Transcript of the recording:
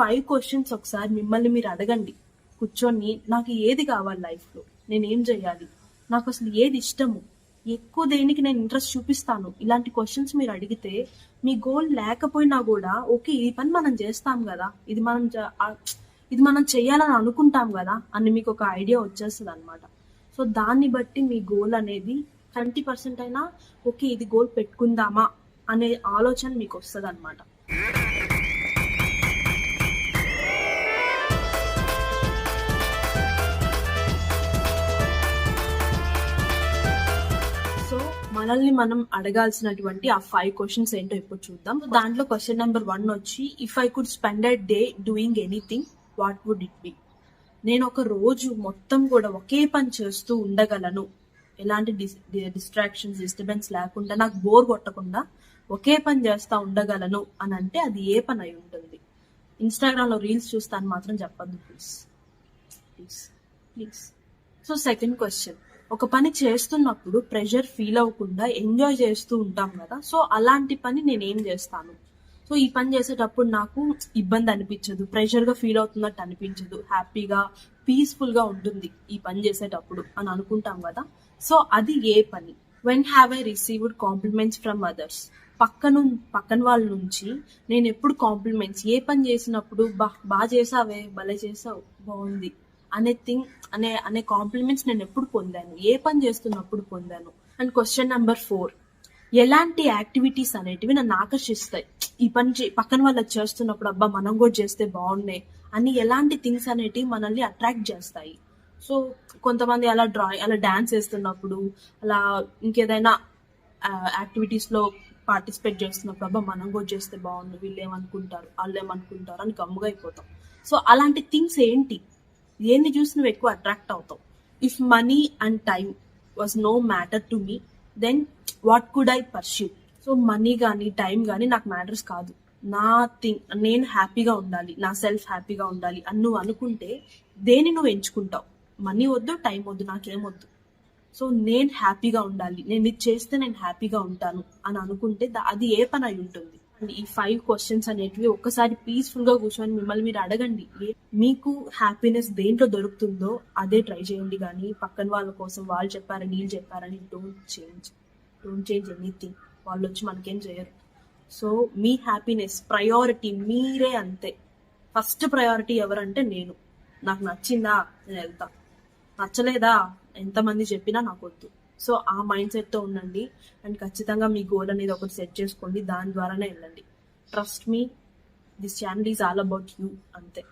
5 questions ఒకసారి మిమ్మల్ని మీరు అడగండి కూర్చొని. నాకు ఏది కావాలి లైఫ్లో, నేను ఏం చేయాలి, నాకు అసలు ఏది ఇష్టము, ఎక్కువ దేనికి నేను ఇంట్రెస్ట్ చూపిస్తాను, ఇలాంటి క్వశ్చన్స్ మీరు అడిగితే మీ గోల్ లేకపోయినా కూడా ఓకే ఈ పని మనం చేస్తాం కదా, ఇది మనం చేయాలని అనుకుంటాం కదా అని మీకు ఒక ఐడియా వచ్చేస్తుంది అనమాట. సో దాన్ని బట్టి మీ గోల్ అనేది 20% అయినా ఓకే ఇది గోల్ పెట్టుకుందామా అనే ఆలోచన మీకు వస్తుంది అనమాట. సో మనల్ని మనం అడగాల్సినటువంటి ఆ 5 క్వశ్చన్స్ ఏంటో ఇప్పుడు చూద్దాం. దాంట్లో క్వశ్చన్ నెంబర్ 1 వచ్చి, if I could spend a day doing anything what would it be? నేను ఒక రోజు మొత్తం కూడా ఒకే పని చేస్తూ ఉండగలను, ఎలాంటి డిస్ట్రాక్షన్స్ డిస్టర్బెన్స్ లేకుండా, నాకు బోర్ కొట్టకుండా ఒకే పని చేస్తా ఉండగలను అని అంటే అది ఏ పని అయి ఉంటుంది? ఇన్స్టాగ్రామ్ లో రీల్స్ చూస్తాను మాత్రం చెప్పద్దు please please please. So second question, ఒక పని చేస్తున్నప్పుడు ప్రెషర్ ఫీల్ అవ్వకుండా ఎంజాయ్ చేస్తూ ఉంటాం కదా, సో అలాంటి పని నేను ఏం చేస్తాను? సో ఈ పని చేసేటప్పుడు నాకు ఇబ్బంది అనిపించదు, ప్రెషర్ గా ఫీల్ అవుతున్నట్టు అనిపించదు, హ్యాపీగా పీస్ఫుల్ గా ఉంటుంది ఈ పని చేసేటప్పుడు అని అనుకుంటాం కదా, సో అది ఏ పని? When have I received compliments from others? పక్కన వాళ్ళ నుంచి నేను ఎప్పుడు కాంప్లిమెంట్స్, ఏ పని చేసినప్పుడు బాగా చేసావే, భలే చేసావు, బాగుంది అనే అనే కాంప్లిమెంట్స్ నేను ఎప్పుడు పొందాను, ఏ పని చేస్తున్నప్పుడు పొందాను? అండ్ క్వశ్చన్ నెంబర్ 4, ఎలాంటి యాక్టివిటీస్ అనేటివి నన్ను ఆకర్షిస్తాయి? ఈ పని పక్కన వాళ్ళు చేస్తున్నప్పుడు అబ్బా మనం కూడా చేస్తే బాగున్నాయి అని ఎలాంటి థింగ్స్ అనేటివి మనల్ని అట్రాక్ట్ చేస్తాయి? సో కొంతమంది అలా అలా డాన్స్ వేస్తున్నప్పుడు, అలా ఇంకేదైనా యాక్టివిటీస్ లో పార్టిసిపేట్ చేస్తున్నప్పుడు అబ్బా మనం కూడా చేస్తే బాగుంది, వీళ్ళు ఏమనుకుంటారు వాళ్ళు ఏమనుకుంటారు అని గమ్ముగా అయిపోతాం. సో అలాంటి థింగ్స్ ఏంటి? ఏంది చూసి నువ్వు ఎక్కువ అట్రాక్ట్ అవుతావు? If money and time was no matter to me then what could I pursue? So money కానీ టైం కానీ నాకు మ్యాటర్స్ కాదు, నేను హ్యాపీగా ఉండాలి, నా సెల్ఫ్ హ్యాపీగా ఉండాలి అని నువ్వు అనుకుంటే దేన్ని నువ్వు ఎంచుకుంటావు? మనీ వద్దు, టైం వద్దు, నాకేమొద్దు, సో నేను హ్యాపీగా ఉండాలి, నేను ఇది చేస్తే నేను హ్యాపీగా ఉంటాను అని అనుకుంటే అది ఏ పని అయి ఉంటుంది? ఈ 5 క్వశ్చన్స్ అనేటివి ఒక్కసారి పీస్ఫుల్ గా కూర్చొని మిమ్మల్ని మీరు అడగండి. మీకు హ్యాపీనెస్ దేంట్లో దొరుకుతుందో అదే ట్రై చేయండి, కానీ పక్కన వాళ్ళ కోసం వాళ్ళు చెప్పారని వీళ్ళు చెప్పారని డోంట్ చేంజ్ ఎనీథింగ్. వాళ్ళు వచ్చి మనకేం చేయరు. సో మీ హ్యాపీనెస్ ప్రయారిటీ మీరే, అంతే. ఫస్ట్ ప్రయారిటీ ఎవరంటే నేను. నాకు నచ్చిందా నేను వెళ్తా, నచ్చలేదా ఎంతమంది చెప్పినా నాకు వద్దు. సో ఆ మైండ్ సెట్ తో ఉండండి అండ్ ఖచ్చితంగా మీ గోల్ అనేది ఒకటి సెట్ చేసుకోండి, దాని ద్వారానే వెళ్ళండి. Trust me, this channel is all about you, అంతే.